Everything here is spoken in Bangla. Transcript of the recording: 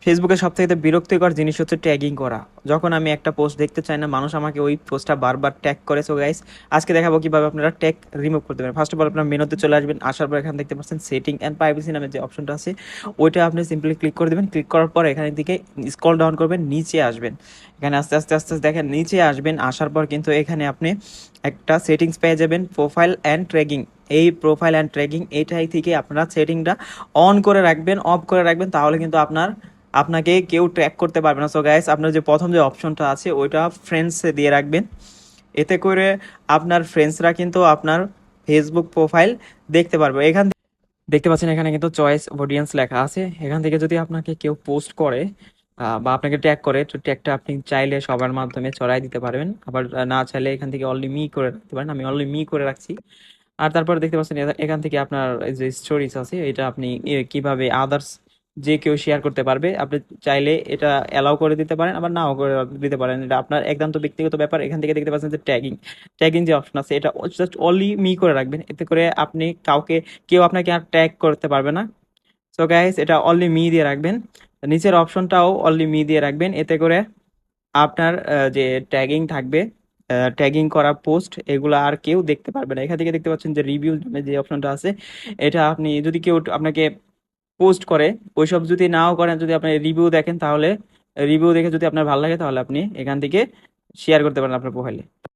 ফেসবুকে সবথেকে বিরক্তিকর জিনিস হচ্ছে ট্যাগিং করা। যখন আমি একটা পোস্ট দেখতে চাই না, মানুষ আমাকে ওই পোস্টটা বারবার ট্যাগ করে। সো গাইস, আজকে দেখাবো কিভাবে আপনারা ট্যাগ রিমুভ করতে পারেন। ফার্স্ট অফ অল আপনার মেনুতে চলে আসবেন, আসার পর এখানে দেখতে পাচ্ছেন সেটিং অ্যান্ড প্রাইভেসি নামে যে অপশনটা আছে, ওইটা আপনি সিম্পলি ক্লিক করে দেবেন। ক্লিক করার পর এখানে দিকে স্ক্রল ডাউন করবেন, নিচে আসবেন। এখানে আস্তে আস্তে আস্তে আস্তে দেখেন নিচে আসবেন, আসার পর কিন্তু এখানে আপনি একটা সেটিংস পেয়ে যাবেন, প্রোফাইল অ্যান্ড ট্র্যাকিং। এই প্রোফাইল অ্যান্ড ট্র্যাকিং এইটাই থেকে আপনারা সেটিংটা অন করে রাখবেন, অফ করে রাখবেন, তাহলে কিন্তু আপনাকে কেউ ট্র্যাক করতে পারবে না। সো গাইস, আপনার যে প্রথম যে অপশনটা আছে ওইটা ফ্রেন্ডসে দিয়ে রাখবেন। এতে করে আপনার ফ্রেন্ডসরা কিন্তু আপনার ফেসবুক প্রোফাইল দেখতে পারবে। এখান দেখতে পাচ্ছেন এখানে কিন্তু চয়েস অডিয়েন্স লেখা আছে। এখান থেকে যদি আপনাকে কেউ পোস্ট করে বা আপনাকে ট্যাগ করে, তো ট্যাগটা আপনি চাইলে সবার মাধ্যমে ছড়াই দিতে পারবেন। আবার না চাইলে এখান থেকে অনলি মি করে রাখতে পারেন। আমি অনলি মি করে রাখছি। আর তারপর দেখতে পাচ্ছেন এখান থেকে আপনার এই যে স্টোরিজ আছে, এটা আপনি কিভাবে আদার্স যে কেউ শেয়ার করতে পারবে। আপনি চাইলে এটা অ্যালাউ করে দিতে পারেন, আবার নাও করে দিতে পারেন। এটা আপনার একান্ত ব্যক্তিগত ব্যাপার। এখান থেকে দেখতে পাচ্ছেন যে ট্যাগিং, ট্যাগিং যে অপশন আছে, এটা জাস্ট অনলি মি করে রাখবেন। এতে করে আপনি কেউ আপনাকে আর ট্যাগ করতে পারবে না। সো গাইস, এটা অনলি মি দিয়ে রাখবেন। নিচের অপশনটাও অনলি মি দিয়ে রাখবেন। এতে করে আপনার যে ট্যাগিং থাকবে, ট্যাগিং করা পোস্ট, এগুলো আর কেউ দেখতে পারবে না। এখান থেকে দেখতে পাচ্ছেন যে রিভিউ নামে যে অপশনটা আছে, এটা আপনি যদি কেউ আপনাকে পোস্ট করে, ওইসব যদি নাও করেন, যদি আপনি রিভিউ দেখেন, তাহলে রিভিউ দেখে যদি আপনার ভালো লাগে, তাহলে আপনি এখান থেকে শেয়ার করতে পারেন আপনার প্রোফাইলে।